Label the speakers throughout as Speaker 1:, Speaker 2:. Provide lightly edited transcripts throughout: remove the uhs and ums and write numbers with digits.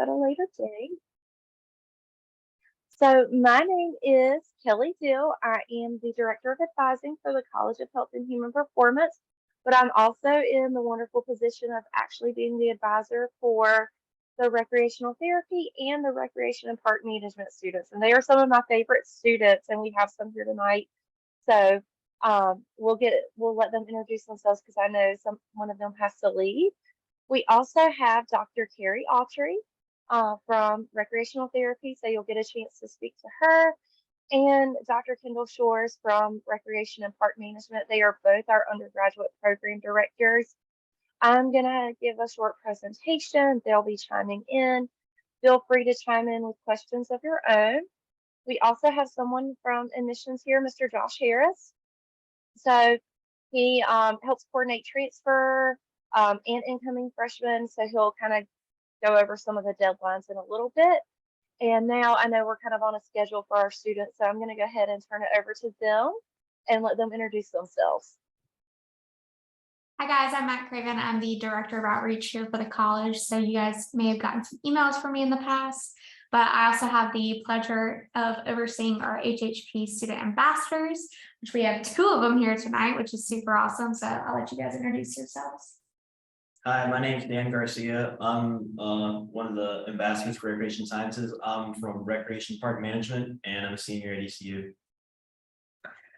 Speaker 1: at a later date. So my name is Kelly Dill. I am the Director of Advising for the College of Health and Human Performance, but I'm also in the wonderful position of actually being the advisor for the recreational therapy and the recreation and park management students. And they are some of my favorite students, and we have some here tonight. So we'll let them introduce themselves because I know one of them has to leave. We also have Dr. Carrie Autry from Recreational Therapy, so you'll get a chance to speak to her, and Dr. Kendall Shores from Recreation and Park Management. They are both our undergraduate program directors. I'm going to give a short presentation. They'll be chiming in. Feel free to chime in with questions of your own. We also have someone from admissions here, Mr. Josh Harris. So he helps coordinate transfer and incoming freshmen, so he'll kind of go over some of the deadlines in a little bit. And now I know we're kind of on a schedule for our students, so I'm going to go ahead and turn it over to them and let them introduce themselves.
Speaker 2: Hi guys, I'm at Craven. I'm the Director of Outreach here for the college. So you guys may have gotten some emails from me in the past, but I also have the pleasure of overseeing our HHP student ambassadors, which we have 2 of them here tonight, which is super awesome. So I'll let you guys introduce yourselves.
Speaker 3: Hi, my name is Dan Garcia. I'm one of the ambassadors for Recreation Sciences. I'm from Recreation Park Management, and I'm a senior at ECU.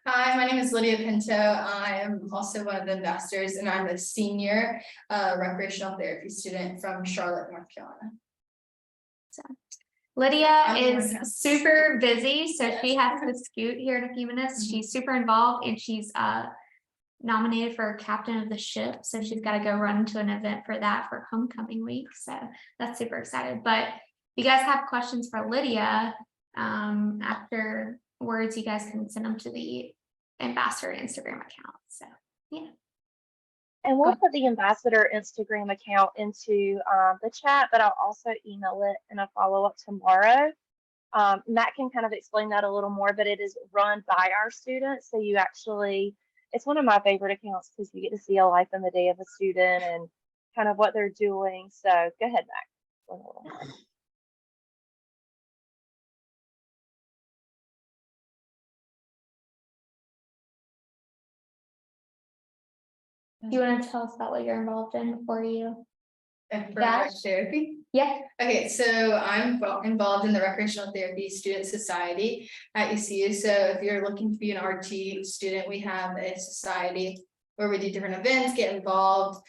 Speaker 4: Hi, my name is Lydia Pinto. I am also one of the ambassadors, and I'm a senior recreational therapy student from Charlotte, North Carolina.
Speaker 2: So Lydia is super busy, so she has to scoot here in a few minutes. She's super involved, and she's nominated for captain of the ship, so she's got to go run to an event for that for homecoming week, so that's super excited. But if you guys have questions for Lydia afterwards, you guys can send them to the ambassador Instagram account. So yeah,
Speaker 1: and we'll put the ambassador Instagram account into the chat, but I'll also email it in a follow-up tomorrow. Matt can kind of explain that a little more, but it is run by our students, so you actually, it's one of my favorite accounts because you get to see a life in the day of a student and kind of what they're doing. So go ahead, Mac.
Speaker 2: do you want to tell us about what you're involved in before you?
Speaker 4: And for rec therapy?
Speaker 2: Yeah.
Speaker 4: Okay, so I'm involved in the Recreational Therapy Student Society at ECU. So if you're looking to be an RT student, we have a society where we do different events, get involved.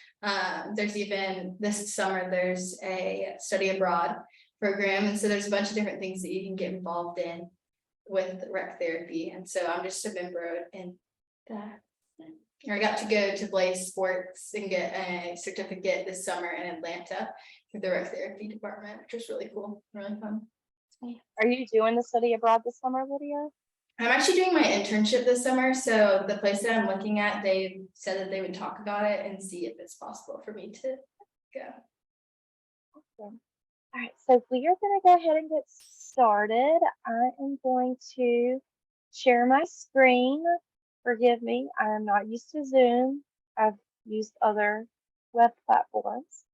Speaker 4: There's even this summer, there's a study abroad program. And so there's a bunch of different things that you can get involved in with rec therapy. And so I'm just a member in that. I got to go to Blaze Sports and get a certificate this summer in Atlanta for the rec therapy department, which was really cool, really fun.
Speaker 1: Are you doing the study abroad this summer, Lydia?
Speaker 4: I'm actually doing my internship this summer. So the place that I'm looking at, they said that they would talk about it and see if it's possible for me to go.
Speaker 1: Awesome. All right, so we are going to go ahead and get started. I am going to share my screen. Forgive me, I am not used to Zoom. I've used other web platforms.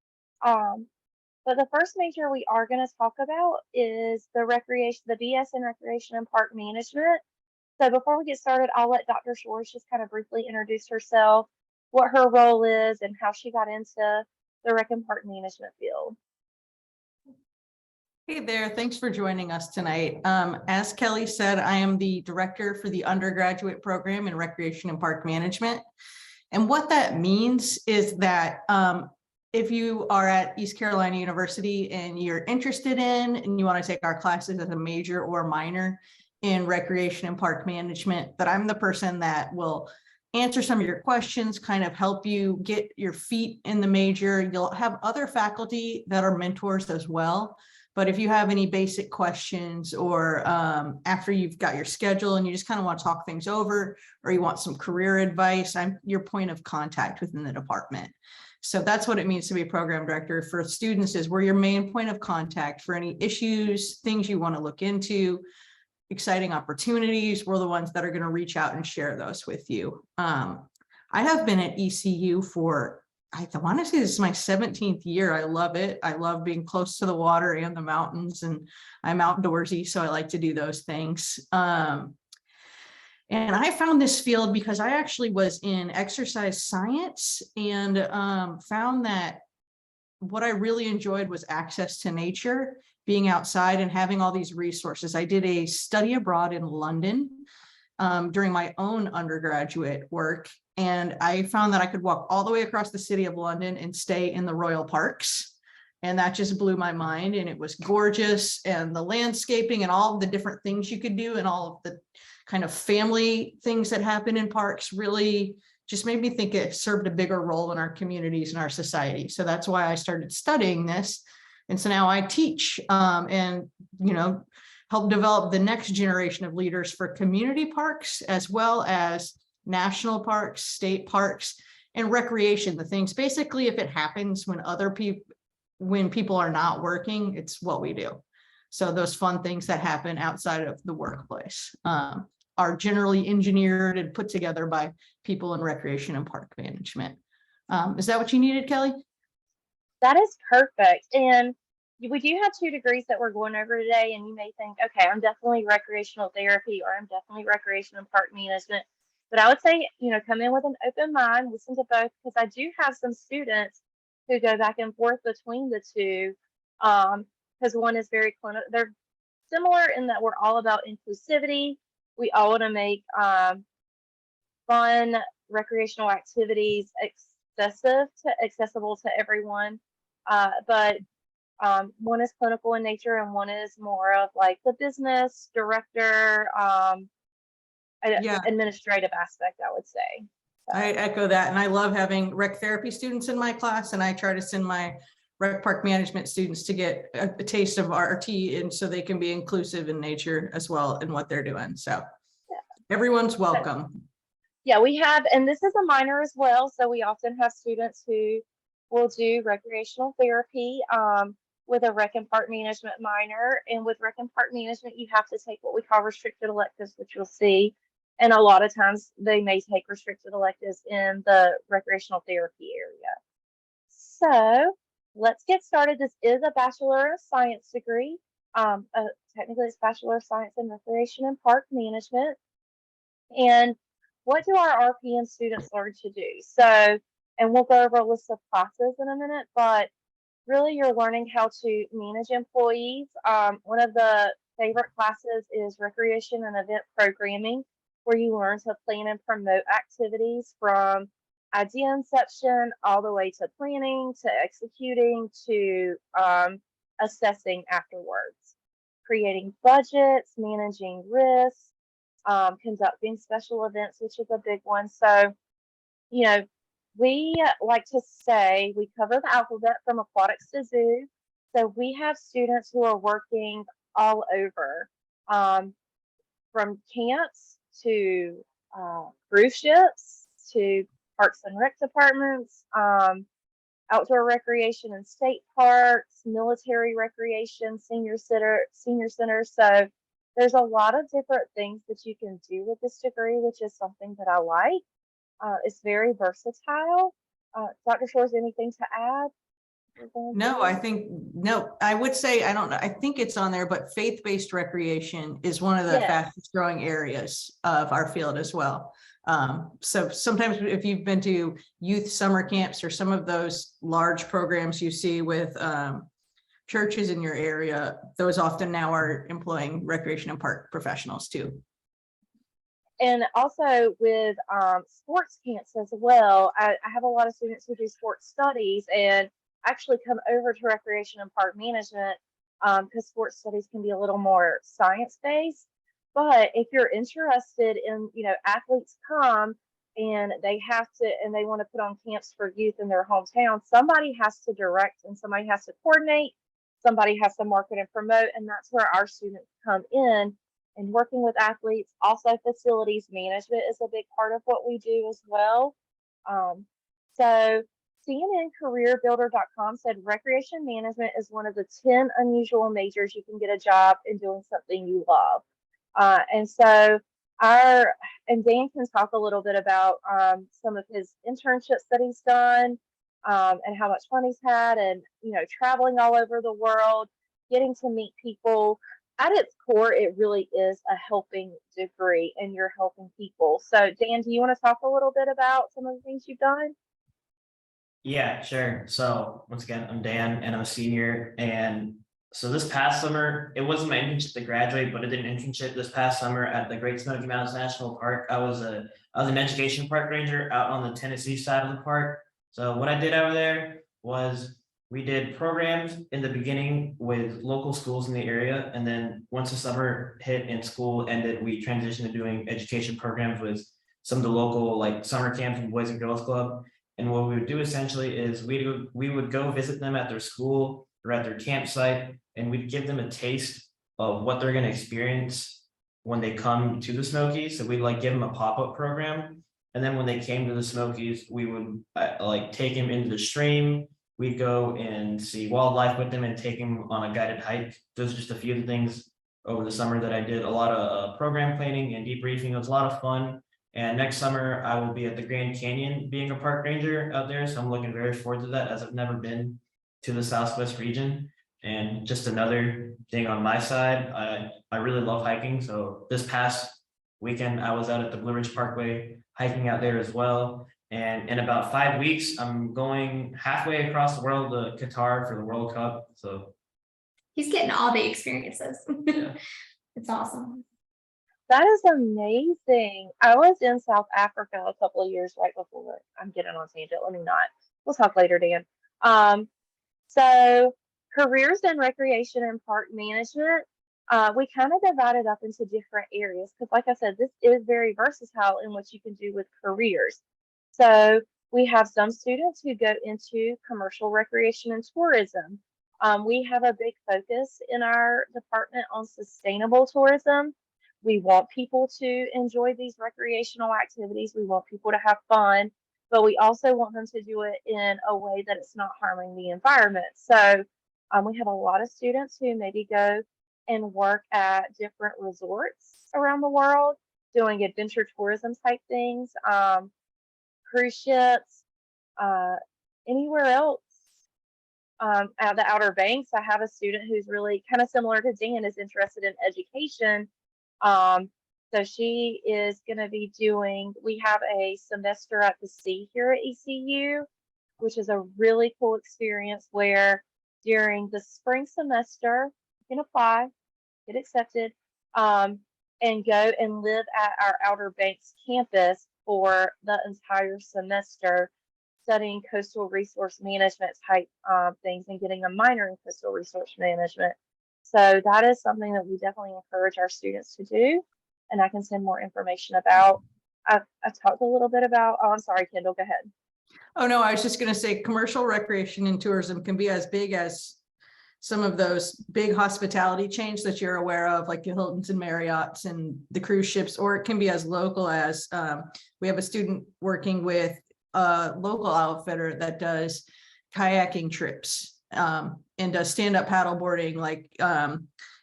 Speaker 1: But the first major we are going to talk about is the BS in Recreation and Park Management. So before we get started, I'll let Dr. Shores just kind of briefly introduce herself, what her role is, and how she got into the rec and park management field.
Speaker 5: Hey there, thanks for joining us tonight. As Kelly said, I am the director for the undergraduate program in Recreation and Park Management. And what that means is that if you are at East Carolina University and you're interested in and you want to take our classes as a major or minor in Recreation and Park Management, that I'm the person that will answer some of your questions, kind of help you get your feet in the major. You'll have other faculty that are mentors as well. But if you have any basic questions or after you've got your schedule and you just kind of want to talk things over, or you want some career advice, I'm your point of contact within the department. So that's what it means to be a program director. For students is we're your main point of contact for any issues, things you want to look into, exciting opportunities. We're the ones that are going to reach out and share those with you. I have been at ECU for I want to say this is my 17th year. I love it. I love being close to the water and the mountains, and I'm outdoorsy, so I like to do those things. And I found this field because I actually was in exercise science and found that what I really enjoyed was access to nature, being outside and having all these resources. I did a study abroad in London during my own undergraduate work. And I found that I could walk all the way across the city of London and stay in the royal parks. And that just blew my mind. And it was gorgeous. And the landscaping and all of the different things you could do and all of the kind of family things that happen in parks really just made me think it served a bigger role in our communities and our society. So that's why I started studying this. And so now I teach and, help develop the next generation of leaders for community parks, as well as national parks, state parks, and recreation. The things, basically, if it happens when people are not working, it's what we do. So those fun things that happen outside of the workplace are generally engineered and put together by people in recreation and park management. Is that what you needed, Kelly?
Speaker 1: That is perfect. And we do have 2 degrees that we're going over today, and you may think, okay, I'm definitely recreational therapy, or I'm definitely recreation and park management. But I would say, come in with an open mind, listen to both, because I do have some students who go back and forth between the 2. Because one is very clinical. They're similar in that we're all about inclusivity. We all want to make fun recreational activities accessible to everyone. But one is clinical in nature, and one is more of like the business director, administrative aspect, I would say. So.
Speaker 5: I echo that. And I love having rec therapy students in my class, and I try to send my rec park management students to get a taste of RT, and so they can be inclusive in nature as well in what they're doing. So everyone's welcome.
Speaker 1: Yeah, we have, and this is a minor as well. So we often have students who will do recreational therapy with a rec and park management minor. And with rec and park management, you have to take what we call restricted electives, which you'll see. And a lot of times they may take restricted electives in the recreational therapy area. So let's get started. This is a Bachelor of Science degree. Technically, it's Bachelor of Science in Recreation and Park Management. And what do our RPN students learn to do? So, and we'll go over a list of classes in a minute, but really you're learning how to manage employees. One of the favorite classes is Recreation and Event Programming, where you learn to plan and promote activities from idea inception all the way to planning, to executing, to assessing afterwards. Creating budgets, managing risks, conducting special events, which is a big one. So, we like to say we cover the alphabet from aquatics to zoo. So we have students who are working all over, from camps to cruise ships to parks and rec departments, outdoor recreation and state parks, military recreation, senior centers. So there's a lot of different things that you can do with this degree, which is something that I like. It's very versatile. Dr. Shores, anything to add?
Speaker 5: No, I would say, I don't know. I think it's on there, but faith-based recreation is one of the fastest growing areas of our field as well. So sometimes if you've been to youth summer camps or some of those large programs you see with churches in your area, those often now are employing recreation and park professionals too.
Speaker 1: And also with sports camps as well. I have a lot of students who do sports studies and actually come over to recreation and park management because sports studies can be a little more science-based. But if you're interested in, athletes come and they want to put on camps for youth in their hometown, somebody has to direct and somebody has to coordinate, somebody has to market and promote, and that's where our students come in. And working with athletes, also facilities management is a big part of what we do as well. So CNNCareerBuilder.com said recreation management is one of the 10 unusual majors you can get a job in doing something you love. And so Dan can talk a little bit about some of his internships that he's done. and how much fun he's had, and traveling all over the world, getting to meet people. At its core, it really is a helping degree, and you're helping people. So, Dan, do you want to talk a little bit about some of the things you've done?
Speaker 3: Yeah, sure. So once again, I'm Dan and I'm a senior. And so this past summer, it wasn't my internship to graduate, but I did an internship this past summer at the Great Smoky Mountains National Park. I was an education park ranger out on the Tennessee side of the park. So what I did over there was we did programs in the beginning with local schools in the area. And then once the summer hit and school ended, we transitioned to doing education programs with some of the local like summer camps and Boys and Girls Club. And what we would do essentially is we would go visit them at their school or at their campsite, and we'd give them a taste of what they're going to experience when they come to the Smokies. So we'd like give them a pop-up program. And then when they came to the Smokies, we would like take them into the stream. We'd go and see wildlife with them and take them on a guided hike. Those are just a few of the things over the summer that I did. A lot of program planning and debriefing. It was a lot of fun. And next summer, I will be at the Grand Canyon being a park ranger out there. So I'm looking very forward to that, as I've never been to the Southwest region. And just another thing on my side, I really love hiking. So this past weekend, I was out at the Blue Ridge Parkway hiking out there as well. And in about 5 weeks, I'm going halfway across the world to Qatar for the World Cup. So
Speaker 2: He's getting all the experiences.
Speaker 3: yeah.
Speaker 2: It's awesome.
Speaker 1: That is amazing. I was in South Africa a couple of years right before. I'm getting on a tangent. Let me not. We'll talk later, Dan. So careers in recreation and park management, we kind of divided up into different areas because, like I said, this is very versatile in what you can do with careers. So we have some students who go into commercial recreation and tourism. We have a big focus in our department on sustainable tourism. We want people to enjoy these recreational activities. We want people to have fun, but we also want them to do it in a way that it's not harming the environment. So we have a lot of students who maybe go and work at different resorts around the world, doing adventure tourism type things, cruise ships, anywhere else. At the Outer Banks, I have a student who's really kind of similar to Dan, is interested in education. So she is going to be doing, we have a semester at the sea here at ECU, which is a really cool experience where during the spring semester, you can apply, get accepted, and go and live at our Outer Banks campus for the entire semester, studying coastal resource management type things and getting a minor in coastal resource management. So that is something that we definitely encourage our students to do, and I can send more information about. I talked a little bit about, oh, I'm sorry, Kendall, go ahead.
Speaker 5: Oh, no, I was just going to say commercial recreation and tourism can be as big as some of those big hospitality chains that you're aware of, like the Hiltons and Marriott's and the cruise ships, or it can be as local as we have a student working with a local outfitter that does kayaking trips and does stand-up paddleboarding, like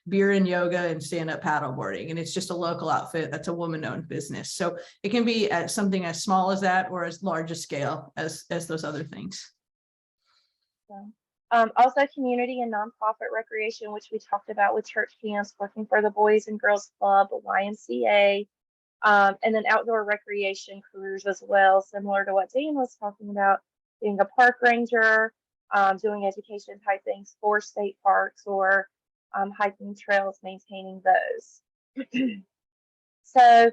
Speaker 5: beer and yoga and stand-up paddleboarding. And it's just a local outfit that's a woman-owned business. So it can be at something as small as that or as large a scale as those other things.
Speaker 1: Also community and nonprofit recreation, which we talked about with church camps, working for the Boys and Girls Club, the YMCA, and then outdoor recreation careers as well, similar to what Dan was talking about, being a park ranger, doing education type things for state parks or hiking trails, maintaining those. So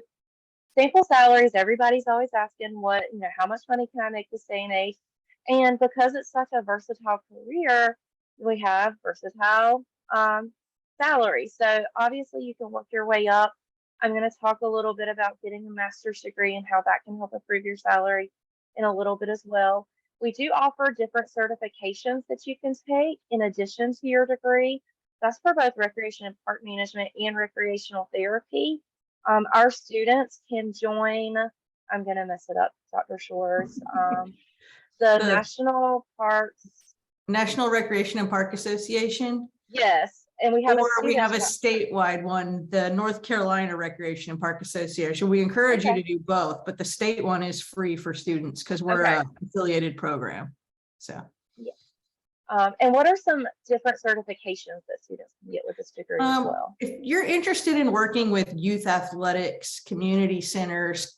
Speaker 1: sample salaries, everybody's always asking what, how much money can I make this day and age? And because it's such a versatile career, we have versatile salaries. So obviously you can work your way up. I'm going to talk a little bit about getting a master's degree and how that can help improve your salary in a little bit as well. We do offer different certifications that you can take in addition to your degree. That's for both recreation and park management and recreational therapy. Our students can join, I'm going to mess it up, Dr. Shores, the
Speaker 5: National Recreation and Park Association.
Speaker 1: Yes. And we have
Speaker 5: a statewide one, the North Carolina Recreation and Park Association. We encourage you to do both, but the state one is free for students because we're an affiliated program. So.
Speaker 1: And what are some different certifications that students can get with this degree as well?
Speaker 5: If you're interested in working with youth athletics, community centers,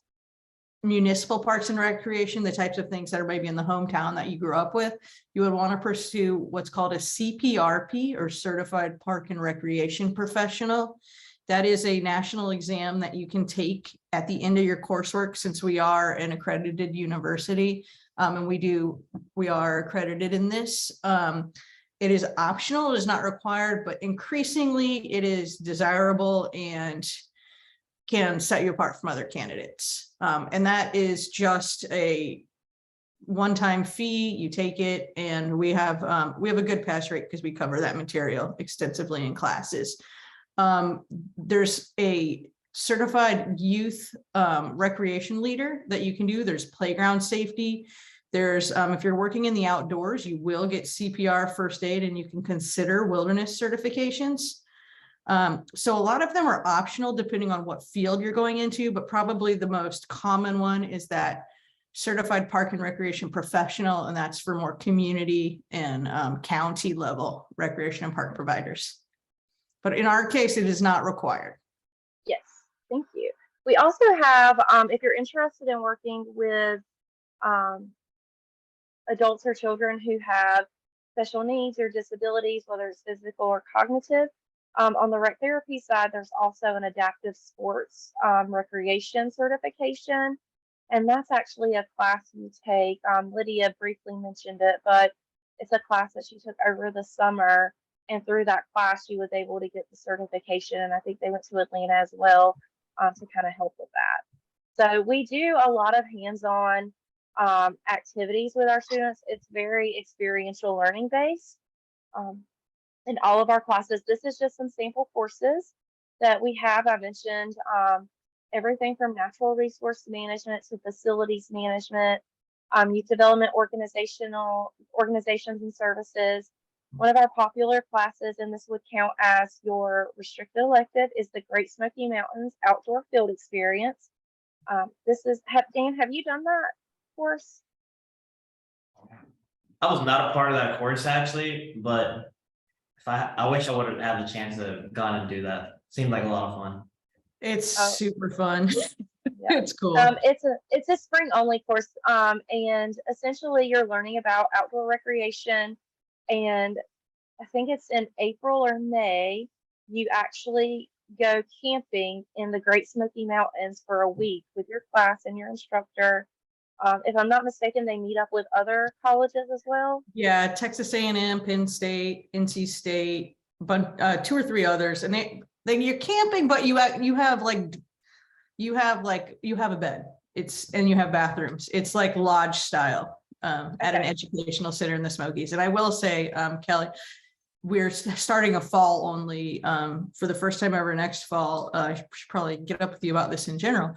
Speaker 5: municipal parks and recreation, the types of things that are maybe in the hometown that you grew up with, you would want to pursue what's called a CPRP, or Certified Park and Recreation Professional. That is a national exam that you can take at the end of your coursework, since we are an accredited university. And we are accredited in this. It is optional, it is not required, but increasingly it is desirable and can set you apart from other candidates. And that is just a one-time fee. You take it, and we have a good pass rate because we cover that material extensively in classes. There's a certified youth recreation leader that you can do. There's playground safety. There's if you're working in the outdoors, you will get CPR first aid, and you can consider wilderness certifications. So a lot of them are optional depending on what field you're going into, but probably the most common one is that Certified Park and Recreation Professional, and that's for more community and county level recreation and park providers. But in our case, it is not required.
Speaker 1: Yes, thank you. We also have, if you're interested in working with adults or children who have special needs or disabilities, whether it's physical or cognitive, on the rec therapy side, there's also an adaptive sports recreation certification. And that's actually a class you take. Lydia briefly mentioned it, but it's a class that she took over the summer. And through that class, she was able to get the certification. And I think they went to Atlanta as well to kind of help with that. So we do a lot of hands-on activities with our students. It's very experiential learning based. In all of our classes, this is just some sample courses that we have. I mentioned everything from natural resource management to facilities management, youth development, organizations and services. One of our popular classes, and this would count as your restricted elective, is the Great Smoky Mountains Outdoor Field Experience. This is, Dan, have you done that course?
Speaker 3: I was not a part of that course actually, but I wish I would have had the chance to gone and do that. Seemed like a lot of fun.
Speaker 5: It's super fun.
Speaker 1: Yeah.
Speaker 5: It's cool.
Speaker 1: It's a spring only course, and essentially you're learning about outdoor recreation. And I think it's in April or May, you actually go camping in the Great Smoky Mountains for a week with your class and your instructor. If I'm not mistaken, they meet up with other colleges as well.
Speaker 5: Yeah, Texas A&M, Penn State, NC State, but 2 or 3 others, and then you're camping, but you have a bed. And you have bathrooms. It's like lodge style at an educational center in the Smokies. And I will say, Kelly, we're starting a fall only for the first time ever next fall. I should probably get up with you about this in general.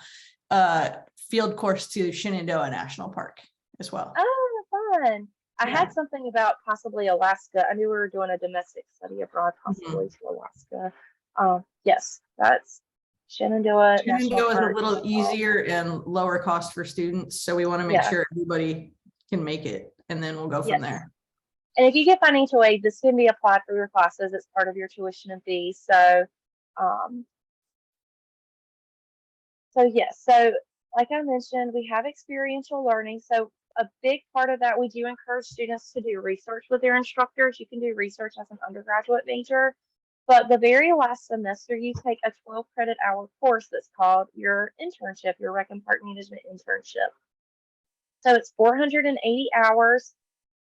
Speaker 5: Field course to Shenandoah National Park as well.
Speaker 1: Oh, fun. I had something about possibly Alaska. I knew we were doing a domestic study abroad, possibly to Alaska. Yes, that's Shenandoah.
Speaker 5: Shenandoah is a little easier and lower cost for students. So we want to make sure everybody can make it, and then we'll go from there.
Speaker 1: And if you get financial aid, this can be applied for your classes. It's part of your tuition and fees. So, yes. So like I mentioned, we have experiential learning. So a big part of that, we do encourage students to do research with their instructors. You can do research as an undergraduate major, but the very last semester, you take a 12 credit hour course that's called your internship, your Rec and Park Management internship. So it's 480 hours.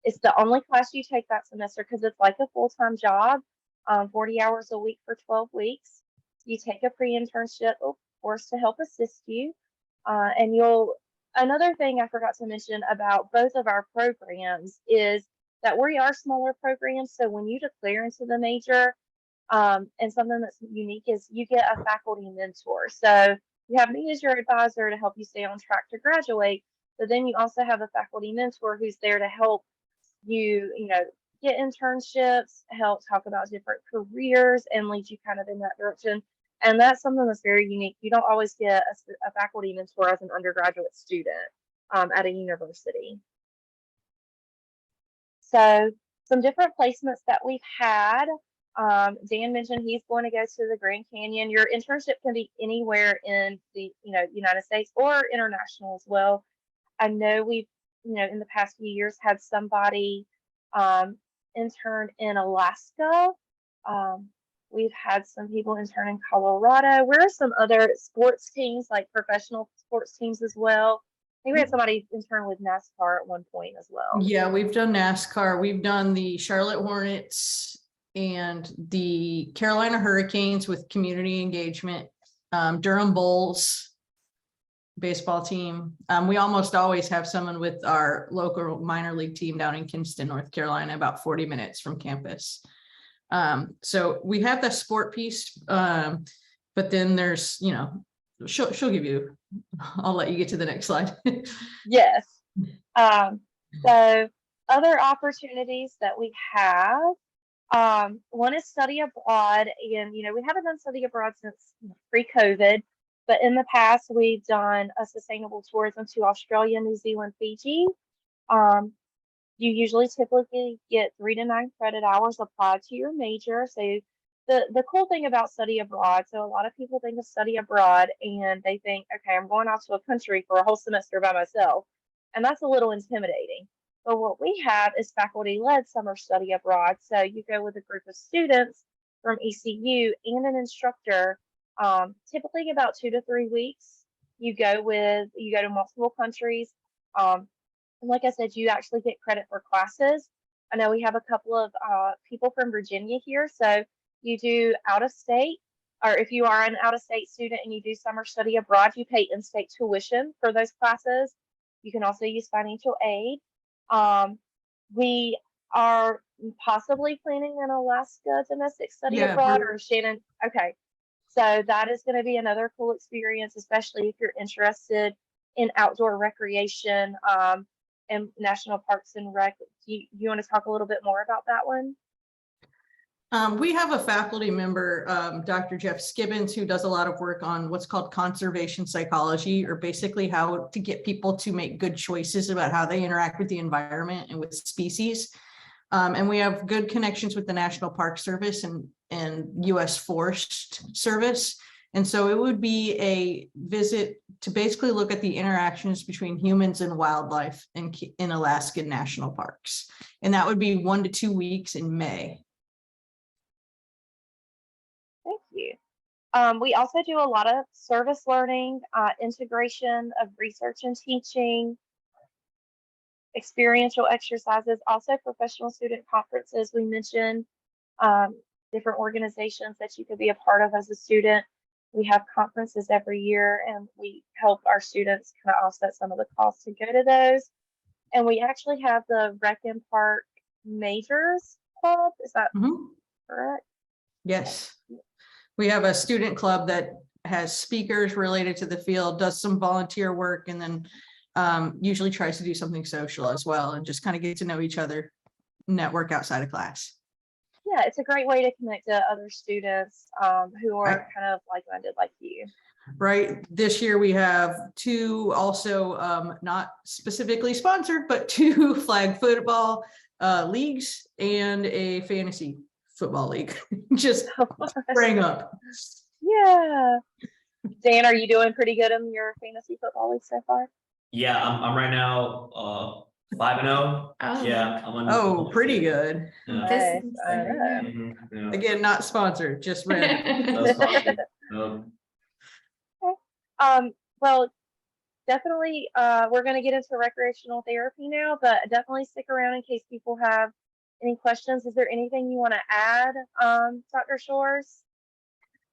Speaker 1: It's the only class you take that semester because it's like a full-time job, 40 hours a week for 12 weeks. You take a pre-internship course to help assist you. And another thing I forgot to mention about both of our programs is that we are smaller programs. So when you declare into the major, and something that's unique is you get a faculty mentor. So you have me as your advisor to help you stay on track to graduate, but then you also have a faculty mentor who's there to help you, get internships, help talk about different careers, and lead you kind of in that direction. And that's something that's very unique. You don't always get a faculty mentor as an undergraduate student at a university. So some different placements that we've had. Dan mentioned he's going to go to the Grand Canyon. Your internship can be anywhere in the United States or international as well. I know we've in the past few years had somebody intern in Alaska. We've had some people intern in Colorado. Where are some other sports teams, like professional sports teams as well? I think we had somebody intern with NASCAR at one point as well.
Speaker 5: Yeah, we've done NASCAR. We've done the Charlotte Hornets and the Carolina Hurricanes with community engagement, Durham Bulls baseball team. We almost always have someone with our local minor league team down in Kinston, North Carolina, about 40 minutes from campus. So we have the sport piece, but then there's, she'll give you, I'll let you get to the next slide.
Speaker 1: Yes. So other opportunities that we have, one is study abroad, and we haven't done study abroad since pre-COVID, but in the past we've done a sustainable tourism to Australia, New Zealand, Fiji. You usually typically get 3 to 9 credit hours applied to your major. So the cool thing about study abroad, so a lot of people think of study abroad and they think, okay, I'm going off to a country for a whole semester by myself. And that's a little intimidating. But what we have is faculty-led summer study abroad. So you go with a group of students from ECU and an instructor, typically about 2 to 3 weeks. You go to multiple countries. And like I said, you actually get credit for classes. I know we have a couple of people from Virginia here. So you do out of state, or if you are an out of state student and you do summer study abroad, you pay in-state tuition for those classes. You can also use financial aid. We are possibly planning an Alaska domestic study abroad or Shannon. Okay. So that is going to be another cool experience, especially if you're interested in outdoor recreation and national parks and rec. Do you want to talk a little bit more about that one?
Speaker 5: We have a faculty member, Dr. Jeff Skibbins, who does a lot of work on what's called conservation psychology, or basically how to get people to make good choices about how they interact with the environment and with species. And we have good connections with the National Park Service and U.S. Forest Service. And so it would be a visit to basically look at the interactions between humans and wildlife in Alaskan national parks. And that would be 1 to 2 weeks in May.
Speaker 1: Thank you. We also do a lot of service learning, integration of research and teaching, experiential exercises, also professional student conferences. We mentioned different organizations that you could be a part of as a student. We have conferences every year, and we help our students kind of offset some of the costs to go to those. And we actually have the Rec and Park Majors Club. Is that correct?
Speaker 5: Yes. We have a student club that has speakers related to the field, does some volunteer work, and then usually tries to do something social as well, and just kind of get to know each other, network outside of class.
Speaker 1: Yeah, it's a great way to connect to other students who are kind of like-minded like you.
Speaker 5: Right. This year we have 2 also not specifically sponsored, but 2 flag football leagues and a fantasy football league just sprang up.
Speaker 1: Yeah. Dan, are you doing pretty good in your fantasy football league so far?
Speaker 3: Yeah, I'm right now 5-0.
Speaker 2: Oh.
Speaker 3: Yeah, I'm
Speaker 5: Pretty good.
Speaker 3: Yeah.
Speaker 2: This
Speaker 1: Nice.
Speaker 3: Yeah.
Speaker 5: Again, not sponsored, just random.
Speaker 3: That's fine. No.
Speaker 1: Well, definitely, we're going to get into recreational therapy now, but definitely stick around in case people have any questions. Is there anything you want to add, Dr. Shores?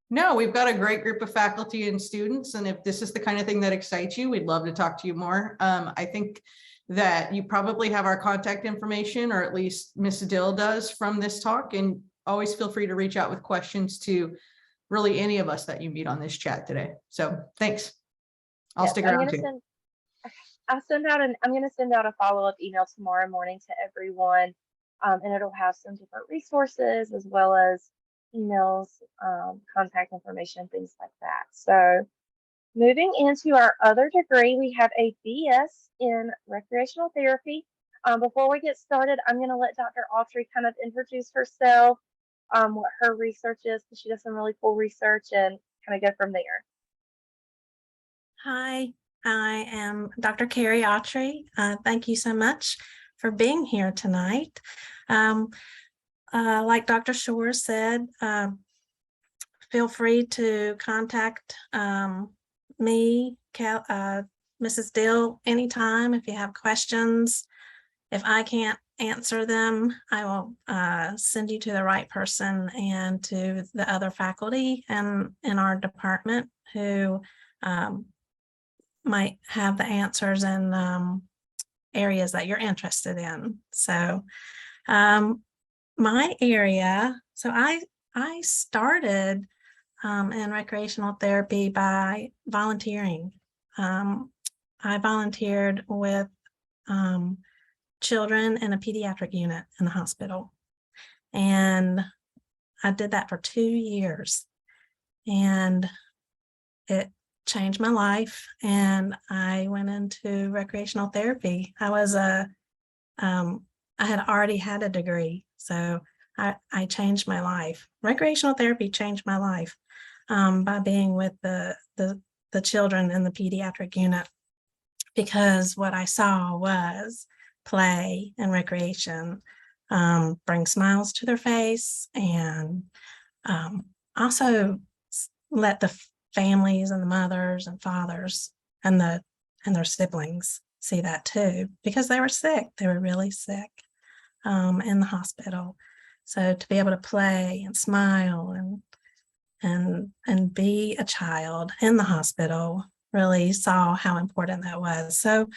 Speaker 5: No, we've got a great group of faculty and students, and if this is the kind of thing that excites you, we'd love to talk to you more. I think that you probably have our contact information, or at least Ms. Dill does from this talk, and always feel free to reach out with questions to really any of us that you meet on this chat today. So thanks. I'll stick around too.
Speaker 1: I'm going to send out a follow-up email tomorrow morning to everyone, and it'll have some different resources as well as emails, contact information, things like that. So moving into our other degree, we have a BS in recreational therapy. Before we get started, I'm going to let Dr. Autry kind of introduce herself, what her research is, because she does some really cool research, and kind of go from there.
Speaker 6: Hi, I am Dr. Carrie Autry. Thank you so much for being here tonight. Like Dr. Shore said, feel free to contact me, Mrs. Dill, anytime if you have questions. If I can't answer them, I will send you to the right person and to the other faculty and in our department who might have the answers in areas that you're interested in. So my area, so I started in recreational therapy by volunteering. I volunteered with children in a pediatric unit in the hospital. And I did that for 2 years. And it changed my life. And I went into recreational therapy. I had already had a degree. So I changed my life. Recreational therapy changed my life by being with the children in the pediatric unit, because what I saw was play and recreation bring smiles to their face, and also let the families and the mothers and fathers and their siblings see that too, because they were sick. They were really sick in the hospital. So to be able to play and smile and be a child in the hospital, really saw how important that was. So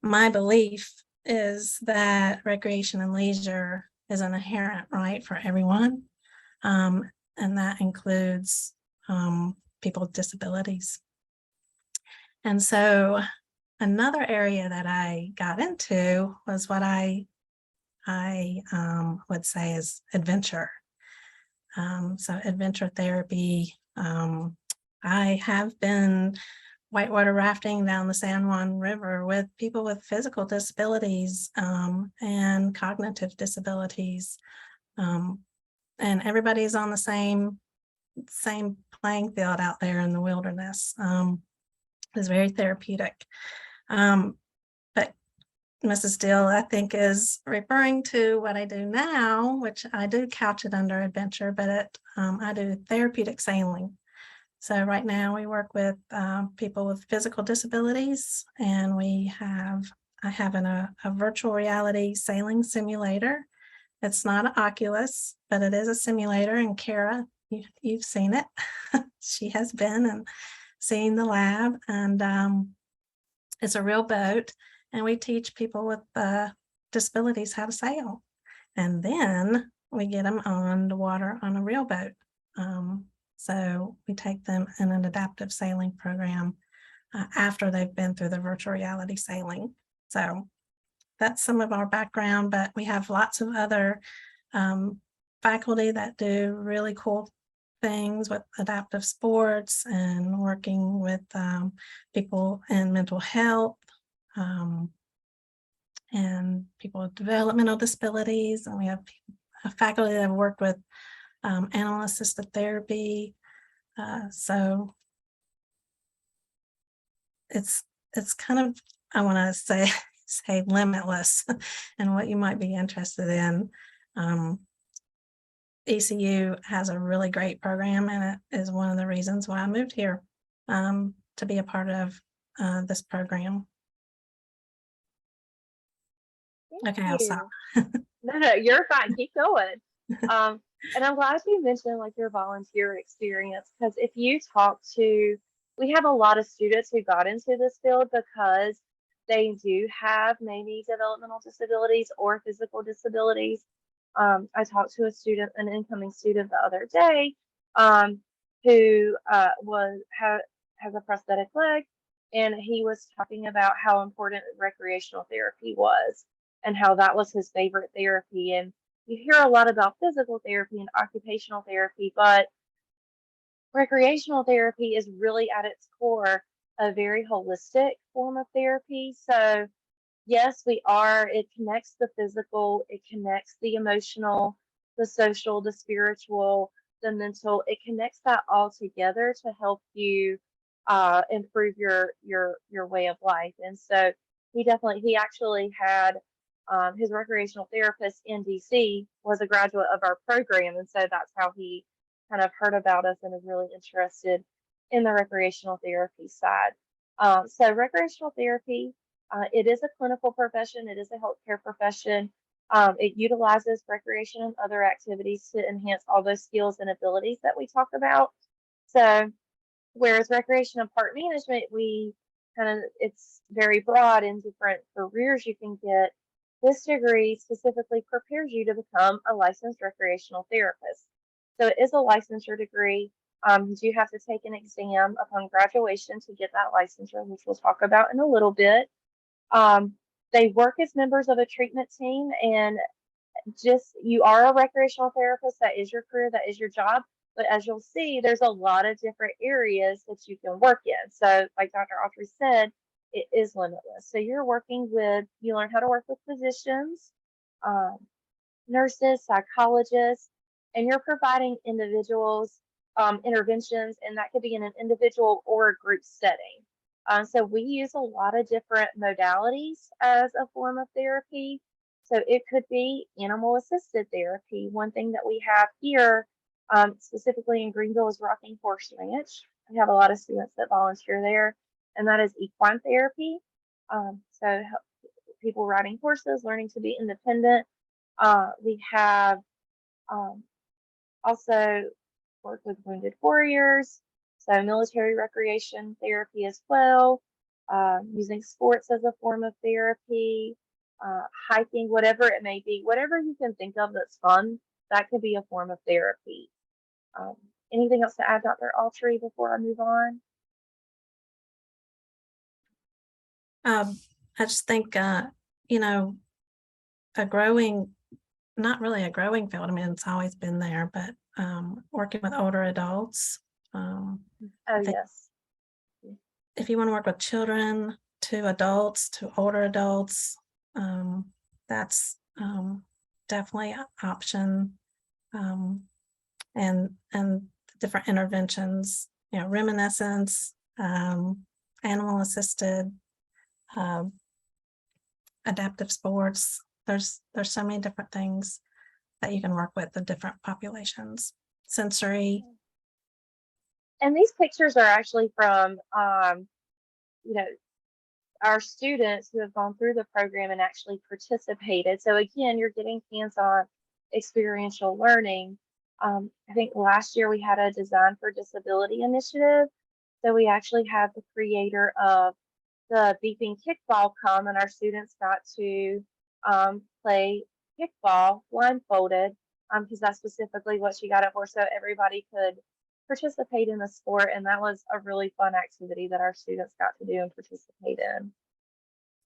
Speaker 6: my belief is that recreation and leisure is an inherent right for everyone. And that includes people with disabilities. And so another area that I got into was what I would say is adventure. So adventure therapy. I have been whitewater rafting down the San Juan River with people with physical disabilities and cognitive disabilities. And everybody's on the same playing field out there in the wilderness. It's very therapeutic. But Mrs. Dill, I think, is referring to what I do now, which I do couch it under adventure, but I do therapeutic sailing. So right now we work with people with physical disabilities, and I have a virtual reality sailing simulator. It's not an Oculus, but it is a simulator, and Kara, you've seen it. She has been and seen the lab, and it's a real boat, and we teach people with disabilities how to sail. And then we get them on the water on a real boat. So we take them in an adaptive sailing program after they've been through the virtual reality sailing. So that's some of our background, but we have lots of other faculty that do really cool things with adaptive sports and working with people in mental health and people with developmental disabilities. And we have faculty that have worked with animal-assisted therapy. So it's kind of, I want to say limitless and what you might be interested in. ECU has a really great program, and it is one of the reasons why I moved here to be a part of this program.
Speaker 1: Thank
Speaker 6: Okay, I'll
Speaker 1: you.
Speaker 6: stop.
Speaker 1: No, you're fine. Keep going. And I'm glad you mentioned like your volunteer experience, because if you talk to, we have a lot of students who got into this field because they do have maybe developmental disabilities or physical disabilities. I talked to a student, an incoming student the other day, who has a prosthetic leg, and he was talking about how important recreational therapy was and how that was his favorite therapy. And you hear a lot about physical therapy and occupational therapy, but recreational therapy is really at its core a very holistic form of therapy. So Yes, we are. It connects the physical, it connects the emotional, the social, the spiritual, the mental. It connects that all together to help you improve your way of life. And so he actually had his recreational therapist in DC was a graduate of our program, and so that's how he kind of heard about us and is really interested in the recreational therapy side. So recreational therapy, it is a clinical profession. It is a healthcare profession. It utilizes recreation and other activities to enhance all those skills and abilities that we talk about. So, whereas recreation and park management, it's very broad in different careers you can get. This degree specifically prepares you to become a licensed recreational therapist. So it is a licensure degree. You do have to take an exam upon graduation to get that licensure, which we'll talk about in a little bit. They work as members of a treatment team, and you are a recreational therapist. That is your career, that is your job. But as you'll see, there's a lot of different areas that you can work in. So, like Dr. Autry said, it is limitless. So you learn how to work with physicians, um, nurses, psychologists, and you're providing individuals interventions, and that could be in an individual or a group setting. So we use a lot of different modalities as a form of therapy. So it could be animal assisted therapy. One thing that we have here, specifically in Greenville, is Rocking Horse Ranch. We have a lot of students that volunteer there, and that is equine therapy. So people riding horses, learning to be independent. We have also worked with wounded warriors, so military recreation therapy as well, using sports as a form of therapy, hiking, whatever it may be, whatever you can think of that's fun, that could be a form of therapy. Um, Anything else to add, Dr. Autry, before I move on?
Speaker 6: I just think, not really a growing field. I mean, it's always been there, but working with older adults.
Speaker 1: Oh,
Speaker 6: think-
Speaker 1: yes.
Speaker 6: If you want to work with children to adults to older adults, that's definitely an option. And different interventions, reminiscence, animal assisted, adaptive sports. There's so many different things that you can work with the different populations. Sensory.
Speaker 1: And these pictures are actually from our students who have gone through the program and actually participated. So again, you're getting hands-on experiential learning. I think last year we had a Design for Disability initiative. So we actually had the creator of the beeping kickball come, and our students got to play kickball blindfolded, because that's specifically what she got it for. So everybody could participate in the sport, and that was a really fun activity that our students got to do and participate in.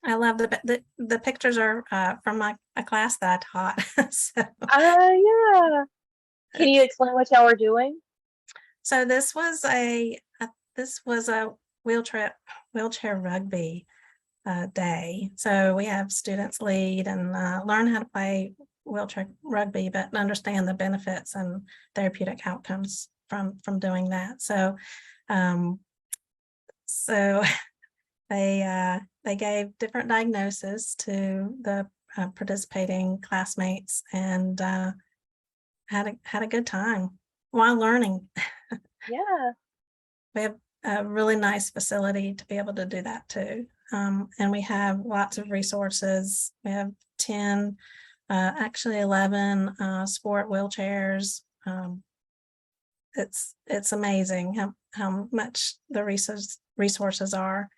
Speaker 6: I love the pictures are from a class that I taught. So.
Speaker 1: Yeah. Can you explain what y'all were doing?
Speaker 6: So this was a wheelchair rugby day. So we have students lead and learn how to play wheelchair rugby, but understand the benefits and therapeutic outcomes from doing that. So they gave different diagnoses to the participating classmates and had a good time while learning.
Speaker 1: Yeah.
Speaker 6: We have a really nice facility to be able to do that too. And we have lots of resources. We have 10, actually 11 sport wheelchairs. It's amazing how much the resources are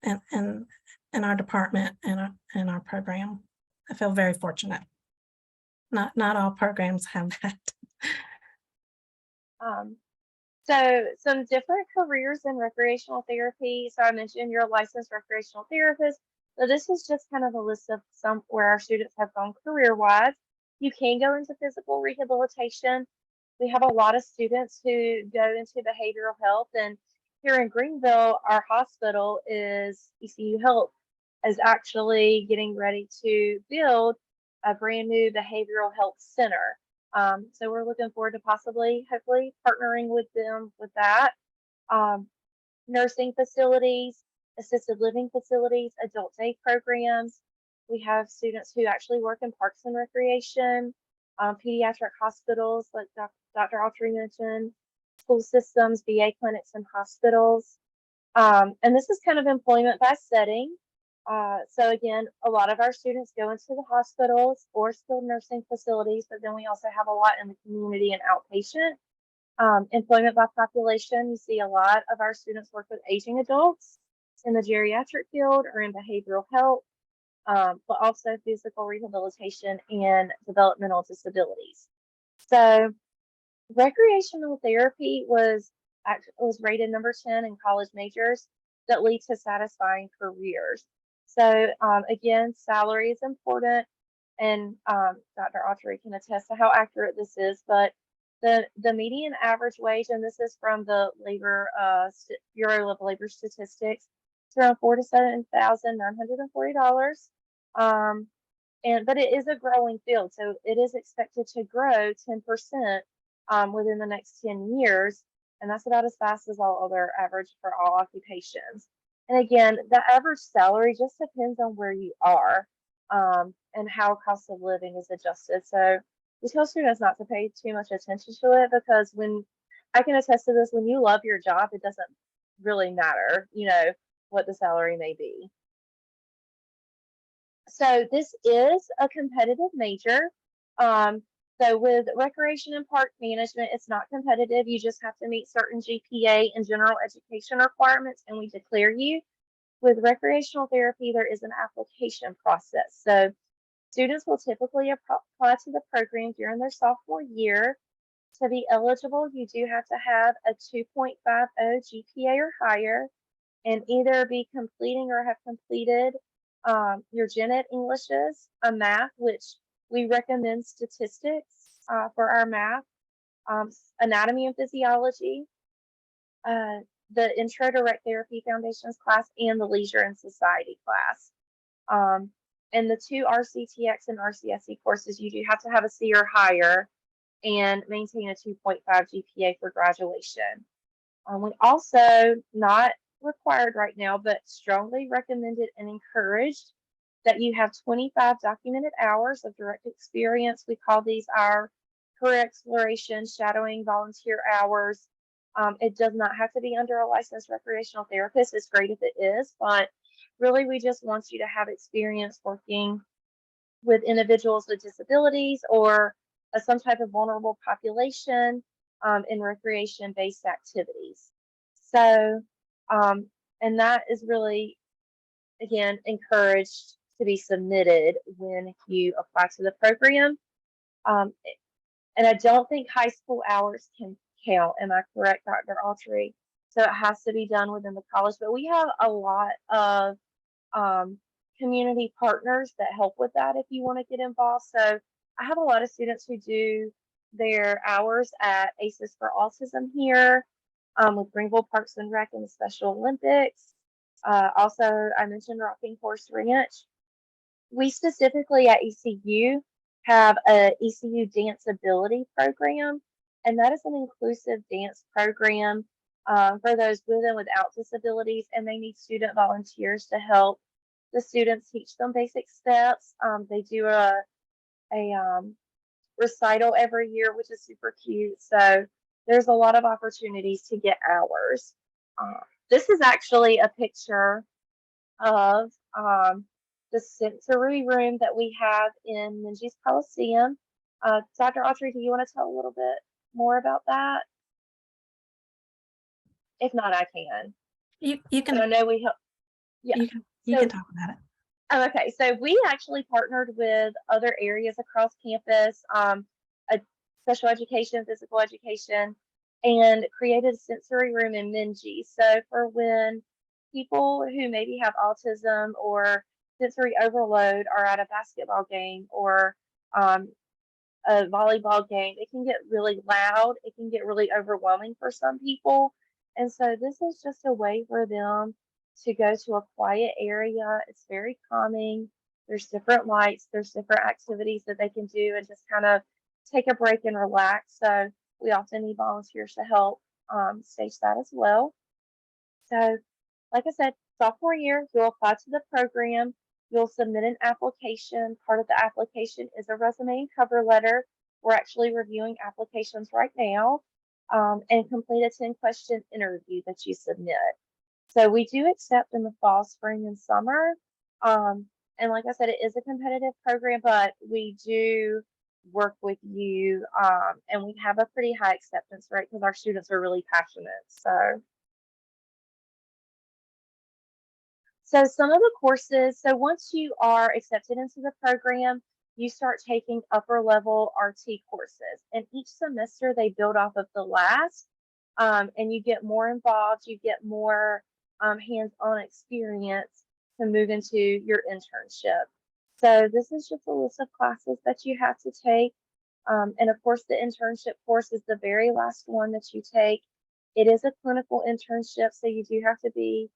Speaker 6: in our department and our program. I feel very fortunate. Not all programs have that.
Speaker 1: So some different careers in recreational therapy. So I mentioned you're a licensed recreational therapist. So this is just kind of a list of some where our students have gone career-wise. You can go into physical rehabilitation. We have a lot of students who go into behavioral health, and here in Greenville, our hospital is ECU Health is actually getting ready to build a brand new behavioral health center. So we're looking forward to possibly, hopefully, partnering with them with that. Nursing facilities, assisted living facilities, adult day programs. We have students who actually work in parks and recreation, pediatric hospitals, like Dr. Autry mentioned, school systems, VA clinics, and hospitals. And this is kind of employment by setting. So again, a lot of our students go into the hospitals or skilled nursing facilities, but then we also have a lot in the community and outpatient. Employment by population, you see a lot of our students work with aging adults in the geriatric field or in behavioral health, but also physical rehabilitation and developmental disabilities. So recreational therapy was rated number 10 in college majors that lead to satisfying careers. So again, salary is important, and Dr. Autry can attest to how accurate this is, but the median average wage, and this is from the labor Bureau of Labor Statistics, it's around $4,000 to $7,940. But it is a growing field, so it is expected to grow 10% within the next 10 years, and that's about as fast as all other average for all occupations. And again, the average salary just depends on where you are and how cost of living is adjusted. So we tell students not to pay too much attention to it, because when I can attest to this, when you love your job, it doesn't really matter, what the salary may be. So this is a competitive major. So with recreation and park management, it's not competitive. You just have to meet certain GPA and general education requirements, and we declare you. With recreational therapy, there is an application process. So students will typically apply to the program during their sophomore year. To be eligible, you do have to have a 2.50 GPA or higher, and either be completing or have completed your gen ed Englishes, a math, which we recommend statistics for our math, anatomy and physiology, the Intro to Rec Therapy Foundations class, and the Leisure and Society class. And the 2 RCTX and RCSE courses, you do have to have a C or higher and maintain a 2.5 GPA for graduation. We also, not required right now, but strongly recommended and encouraged that you have 25 documented hours of direct experience. We call these our career exploration, shadowing, volunteer hours. It does not have to be under a licensed recreational therapist. It's great if it is, but really we just want you to have experience working with individuals with disabilities or some type of vulnerable population in recreation-based activities. So, and that is really, again, encouraged to be submitted when you apply to the program. And I don't think high school hours can count. Am I correct, Dr. Autry? So it has to be done within the college, but we have a lot of community partners that help with that if you want to get involved. So I have a lot of students who do their hours at ACES for Autism here, with Greenville Parks and Rec and the Special Olympics. Also, I mentioned Rocking Horse Ranch. We specifically at ECU have a ECU Dance Ability program, and that is an inclusive dance program for those with and without disabilities, and they need student volunteers to help the students teach them basic steps. They do a recital every year, which is super cute. So there's a lot of opportunities to get hours. This is actually a picture of the sensory room that we have in Minji's Coliseum. Dr. Autry, do you want to tell a little bit more about that? If not, I can.
Speaker 6: You can.
Speaker 1: But I know we help. Yeah,
Speaker 6: you can talk about it.
Speaker 1: Oh, okay, so we actually partnered with other areas across campus, special education, physical education, and created a sensory room in Minji. So for when people who maybe have autism or sensory overload are at a basketball game or a volleyball game, it can get really loud. It can get really overwhelming for some people. And so this is just a way for them to go to a quiet area. It's very calming. There's different lights, there's different activities that they can do and just kind of take a break and relax. So we often need volunteers to help stage that as well. So, like I said, sophomore year, you'll apply to the program. You'll submit an application. Part of the application is a resume and cover letter. We're actually reviewing applications right now, and complete a 10-question interview that you submit. So we do accept in the fall, spring, and summer. And like I said, it is a competitive program, but we do work with you, and we have a pretty high acceptance rate because our students are really passionate. So some of the courses, so once you are accepted into the program, you start taking upper level RT courses, and each semester they build off of the last, and you get more involved, you get more hands-on experience to move into your internship. So this is just a list of classes that you have to take. And of course, the internship course is the very last one that you take. It is a clinical internship, so you do have to be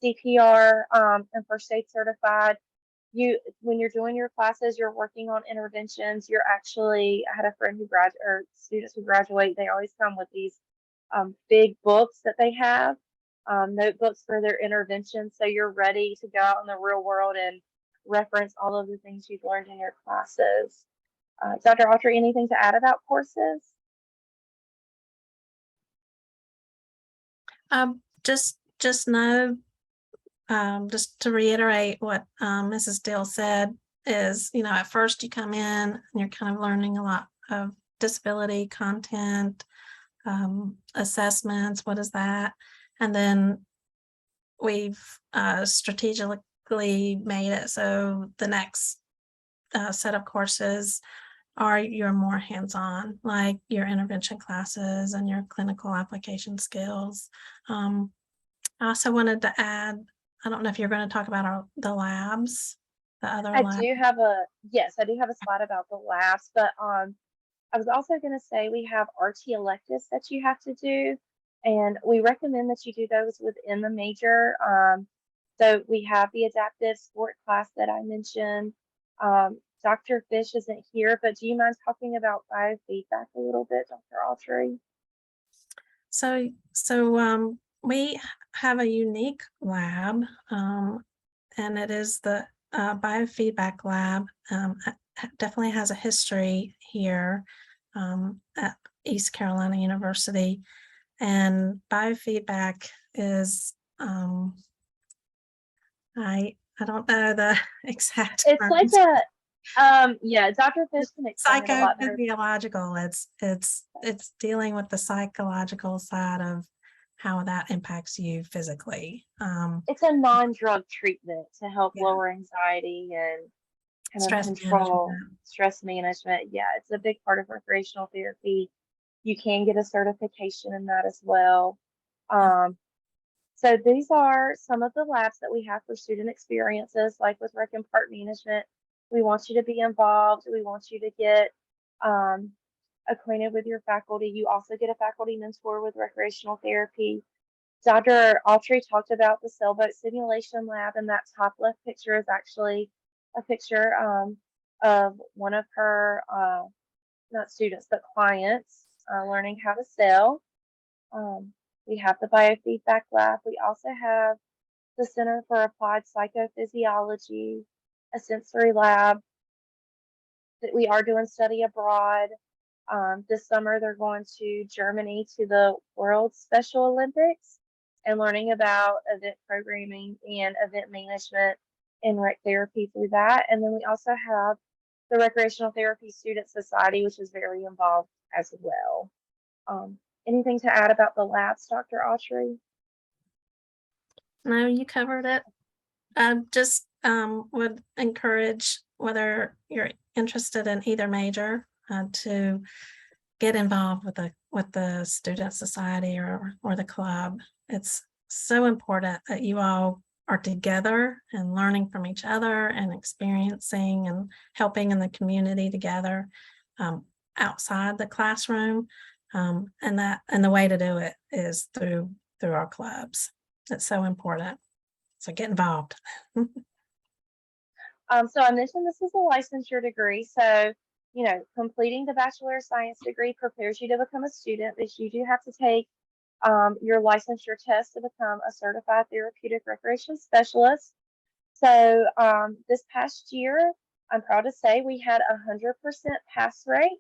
Speaker 1: CPR and first aid certified. When you're doing your classes, you're working on interventions. I had a friend or students who graduate, they always come with these big books that they have, notebooks for their interventions. So you're ready to go out in the real world and reference all of the things you've learned in your classes. Dr. Autry, anything to add about courses?
Speaker 6: Just know, just to reiterate what Mrs. Dill said is, at first you come in and you're kind of learning a lot of disability content, assessments, what is that? And then we've strategically made it so the next set of courses are your more hands-on, like your intervention classes and your clinical application skills. I also wanted to add, I don't know if you're going to talk about the labs, the other labs.
Speaker 1: I do have a slide about the labs, but I was also going to say we have RT electives that you have to do, and we recommend that you do those within the major. So we have the adaptive sport class that I mentioned. Dr. Fish isn't here, but do you mind talking about biofeedback a little bit, Dr. Autry?
Speaker 6: So we have a unique lab, and it is the Biofeedback Lab. Definitely has a history here at East Carolina University, and biofeedback is I don't know the exact
Speaker 1: It's
Speaker 6: terms.
Speaker 1: like Dr. Fish can explain it a lot better.
Speaker 6: Psychophysiological. It's dealing with the psychological side of how that impacts you physically.
Speaker 1: It's a non-drug treatment to help
Speaker 6: Yeah.
Speaker 1: lower anxiety and kind
Speaker 6: Stress
Speaker 1: of control
Speaker 6: management.
Speaker 1: stress management. Yeah, it's a big part of recreational therapy. You can get a certification in that as well. So these are some of the labs that we have for student experiences, like with rec and park management. We want you to be involved. We want you to get acquainted with your faculty. You also get a faculty mentor with recreational therapy. Dr. Autry talked about the sailboat simulation lab, and that top left picture is actually a picture of one of her, not students, but clients learning how to sail. We have the Biofeedback Lab. We also have the Center for Applied Psychophysiology, a sensory lab that we are doing study abroad. This summer, they're going to Germany to the World Special Olympics and learning about event programming and event management and rec therapy through that. And then we also have the Recreational Therapy Student Society, which is very involved as well. Anything to add about the labs, Dr. Autry?
Speaker 6: No, you covered it. Just would encourage, whether you're interested in either major, to get involved with the student society or the club. It's so important that you all are together and learning from each other and experiencing and helping in the community together outside the classroom. And the way to do it is through our clubs. It's so important. So get involved.
Speaker 1: So I mentioned this is a licensure degree. So, you know, completing the Bachelor of Science degree prepares you to become a student, but you do have to take your licensure test to become a certified therapeutic recreation specialist. So this past year, I'm proud to say we had 100% pass rate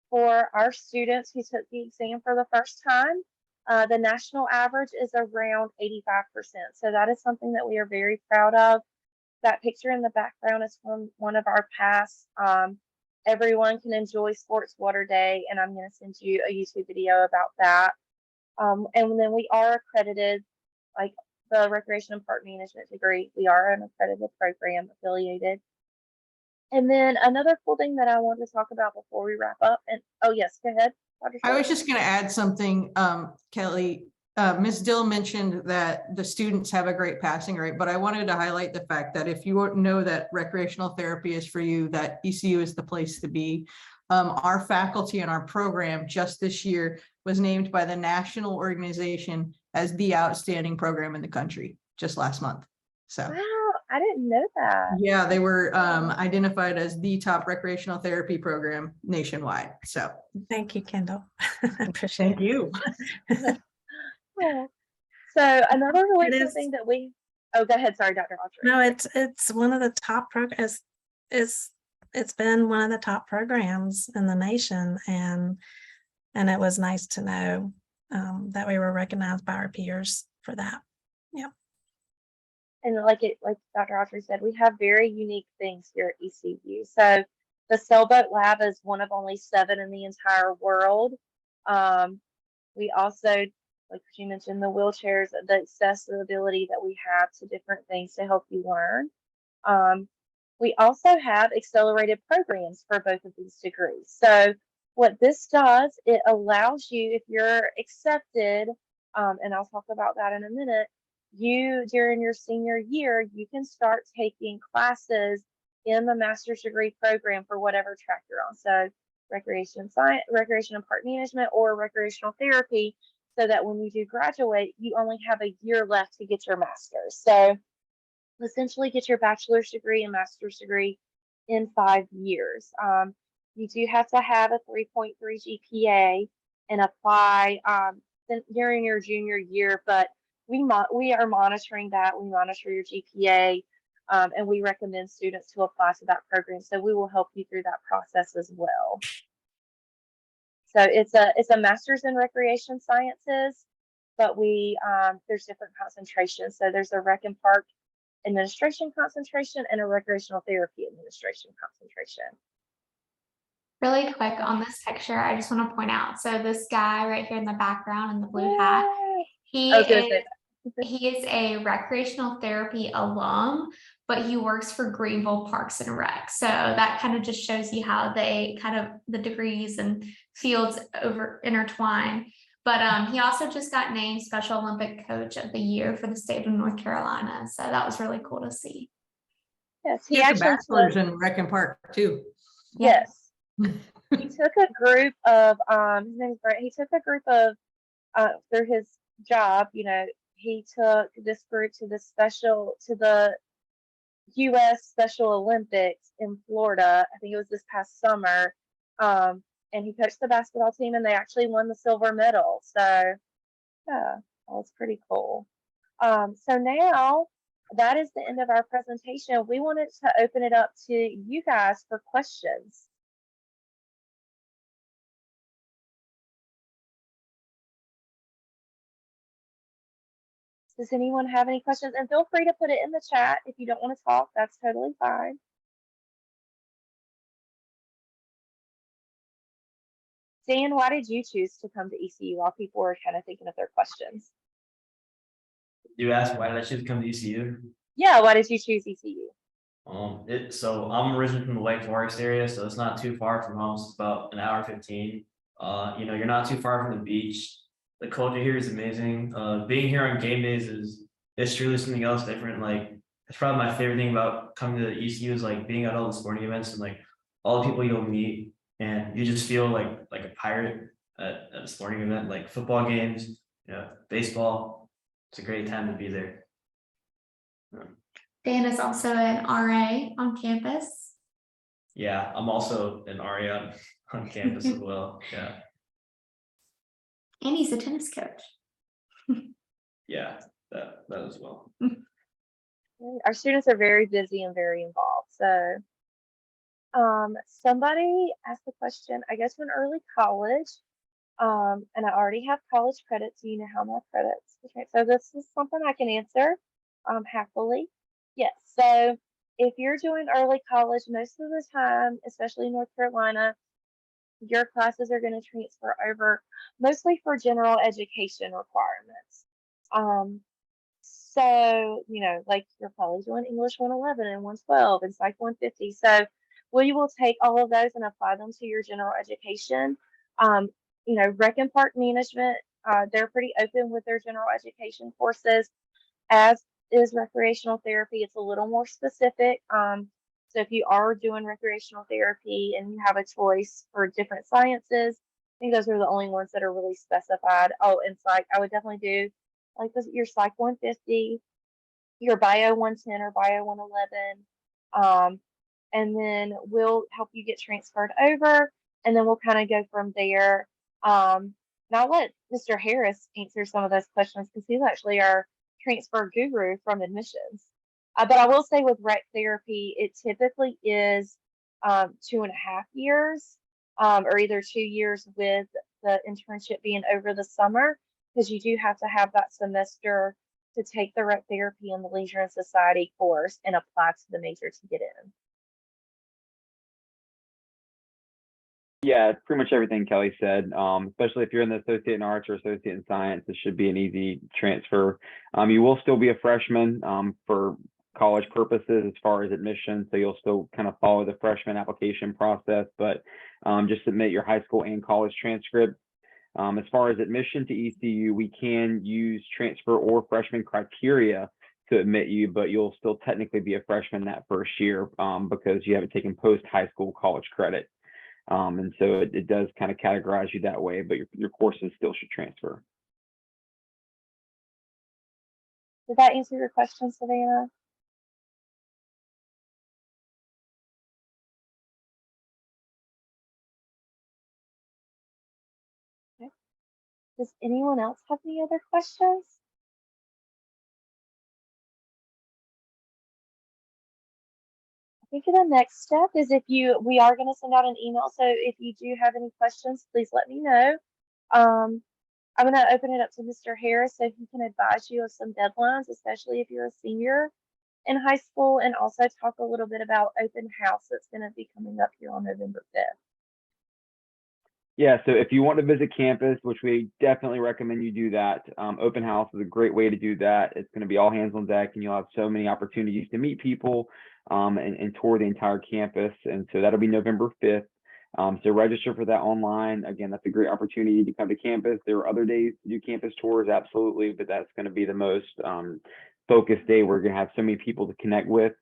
Speaker 1: for our students who took the exam for the first time. The national average is around 85%. So that is something that we are very proud of. That picture in the background is from one of our past. Everyone can enjoy Sports Water Day, and I'm going to send you a YouTube video about that. And then we are accredited, like the Recreation and Park Management degree. We are an accredited program affiliated. And then another cool thing that I want to talk about before we wrap up, and oh yes, go ahead, Dr.
Speaker 5: I was
Speaker 1: Schwartz.
Speaker 5: just going to add something, Kelly. Ms. Dill mentioned that the students have a great passing rate, but I wanted to highlight the fact that if you know that recreational therapy is for you, that ECU is the place to be. Our faculty and our program just this year was named by the national organization as the outstanding program in the country just last month. So
Speaker 1: Wow, I didn't know that.
Speaker 5: yeah, they were identified as the top recreational therapy program nationwide. So
Speaker 6: Thank you, Kendall. I appreciate
Speaker 5: thank you.
Speaker 1: Yeah. So another really
Speaker 6: It
Speaker 1: cool
Speaker 6: is-
Speaker 1: thing that we, oh, go ahead. Sorry, Dr. Autry.
Speaker 6: No, it's one of the top programs. It's been one of the top programs in the nation, and it was nice to know that we were recognized by our peers for that.
Speaker 1: And like Dr. Autry said, we have very unique things here at ECU. So the Sailboat Lab is one of only 7 in the entire world. We also, like you mentioned, the wheelchairs, the accessibility that we have to different things to help you learn. We also have accelerated programs for both of these degrees. So what this does, it allows you, if you're accepted, and I'll talk about that in a minute, you, during your senior year, you can start taking classes in the master's degree program for whatever track you're on. So recreation science, recreation and park management, or recreational therapy, so that when you do graduate, you only have a year left to get your master's. So essentially get your bachelor's degree and master's degree in 5 years. You do have to have a 3.3 GPA and apply during your junior year, but we are monitoring that. We monitor your GPA, and we recommend students to apply to that program. So we will help you through that process as well. So it's a master's in recreation sciences, but there's different concentrations. So there's a rec and park administration concentration and a recreational therapy administration concentration.
Speaker 2: Really quick on this picture, I just want to point out, so this guy right here in the background in the blue hat, he is a recreational therapy alum, but he works for Greenville Parks and Rec. So that kind of just shows you how they the degrees and fields intertwine. But he also just got named Special Olympic Coach of the Year for the state of North Carolina. So that was really cool to see.
Speaker 1: Yes,
Speaker 5: He has a bachelor's in rec and park too.
Speaker 1: Yes. He took a group of his name's Brett. He took a group of through his job, you know, he took this group to the US Special Olympics in Florida. I think it was this past summer. And he coached the basketball team, and they actually won the silver medal. So yeah, that was pretty cool. So now that is the end of our presentation. We wanted to open it up to you guys for questions. Does anyone have any questions? And feel free to put it in the chat if you don't want to talk. That's totally fine. Dan, why did you choose to come to ECU while people were kind of thinking of their questions?
Speaker 3: You asked why did I choose to come to ECU?
Speaker 1: Yeah, why did you choose ECU?
Speaker 3: So I'm originally from the Lake Forest area, so it's not too far from home. It's about an hour 15. You know, you're not too far from the beach. The culture here is amazing. Being here on game days is truly something else different. Like, it's probably my favorite thing about coming to the ECU is like being at all the sporting events and like all the people you'll meet, and you just feel like a pirate at a sporting event, like football games, you know, baseball. It's a great time to be there.
Speaker 2: Dan is also an RA on campus.
Speaker 3: Yeah, I'm also an RA on campus as well. Yeah,
Speaker 2: And he's a tennis coach.
Speaker 3: yeah, that as well.
Speaker 1: Our students are very busy and very involved. So, somebody asked the question, I guess in early college, and I already have college credits. So you know how my credits. So this is something I can answer, happily. Yes. So if you're doing early college, most of the time, especially in North Carolina, your classes are going to transfer over mostly for general education requirements. So, you know, like you're probably doing English 111 and 112 and Psych 150. So we will take all of those and apply them to your general education. You know, Rec and Park Management, they're pretty open with their general education courses, as is recreational therapy. It's a little more specific. So if you are doing recreational therapy and you have a choice for different sciences, I think those are the only ones that are really specified. Oh, and psych, I would definitely do like your Psych 150, your Bio 110 or Bio 111. And then we'll help you get transferred over, and then we'll kind of go from there. And I'll let Mr. Harris answer some of those questions because he's actually our transfer guru from admissions. But I will say with rec therapy, it typically is 2.5 years, or either 2 years with the internship being over the summer, because you do have to have that semester to take the rec therapy and the leisure and society course and apply to the major to get in.
Speaker 7: Yeah, pretty much everything Kelly said, especially if you're in the associate in arts or associate in science, it should be an easy transfer. You will still be a freshman for college purposes as far as admission, so you'll still kind of follow the freshman application process, but just submit your high school and college transcript. As far as admission to ECU, we can use transfer or freshman criteria to admit you, but you'll still technically be a freshman that first year because you haven't taken post high school college credit. And so it does kind of categorize you that way, but your courses still should transfer.
Speaker 1: Did that answer your question, Savannah? Okay. Does anyone else have any other questions? I think the next step is we are going to send out an email. So if you do have any questions, please let me know. I'm going to open it up to Mr. Harris so he can advise you of some deadlines, especially if you're a senior in high school, and also talk a little bit about open house that's going to be coming up here on November 5th.
Speaker 7: Yeah, so if you want to visit campus, which we definitely recommend you do that, open house is a great way to do that. It's going to be all hands on deck, and you'll have so many opportunities to meet people and tour the entire campus. And so that'll be November 5th. So register for that online. Again, that's a great opportunity to come to campus. There are other days to do campus tours, absolutely, but that's going to be the most focused day. We're going to have so many people to connect with.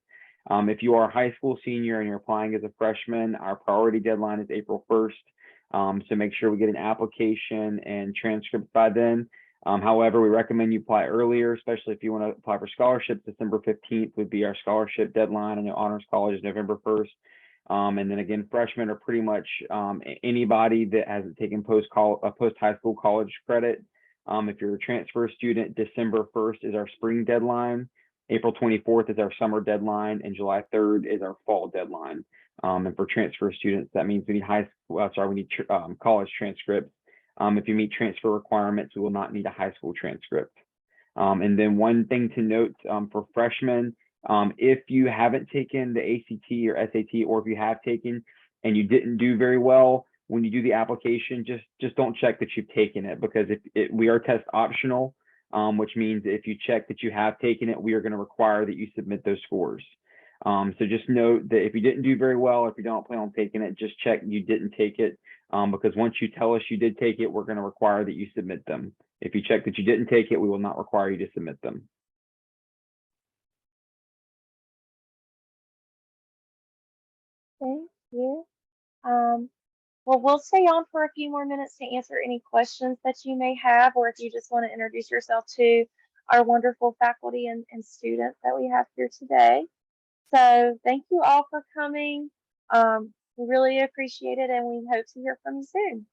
Speaker 7: If you are a high school senior and you're applying as a freshman, our priority deadline is April 1st. So make sure we get an application and transcript by then. However, we recommend you apply earlier, especially if you want to apply for scholarships. December 15th would be our scholarship deadline. I know Honors College is November 1st. And then again, freshmen are pretty much anybody that hasn't taken post high school college credit. If you're a transfer student, December 1st is our spring deadline. April 24th is our summer deadline, and July 3rd is our fall deadline. And for transfer students, that means we need college transcripts. If you meet transfer requirements, we will not need a high school transcript. And then one thing to note for freshmen, if you haven't taken the ACT or SAT, or if you have taken and you didn't do very well, when you do the application, just don't check that you've taken it, because we are test optional, which means if you check that you have taken it, we are going to require that you submit those scores. So just note that if you didn't do very well, if you don't plan on taking it, just check you didn't take it, because once you tell us you did take it, we're going to require that you submit them. If you check that you didn't take it, we will not require you to submit them.
Speaker 1: Thank you. Well, we'll stay on for a few more minutes to answer any questions that you may have, or if you just want to introduce yourself to our wonderful faculty and students that we have here today. So thank you all for coming. We really appreciate it, and we hope to hear from you soon.